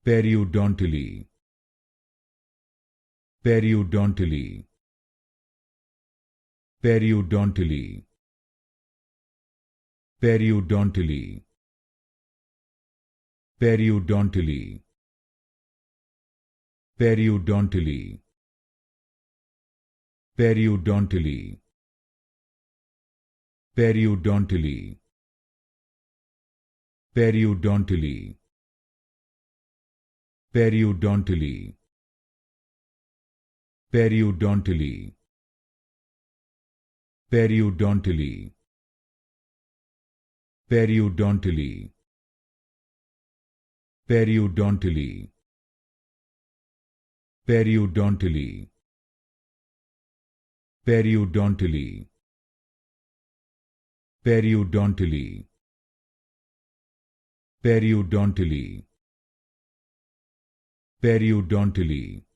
Periodontally. Periodontally. Periodontally. Periodontally. Periodontally. Periodontally. Periodontally. Periodontally. Periodontally. Periodontally. Periodontally. Periodontally. Periodontally. Periodontally. Periodontally. Periodontally. Periodontally. Periodontally. Periodontally.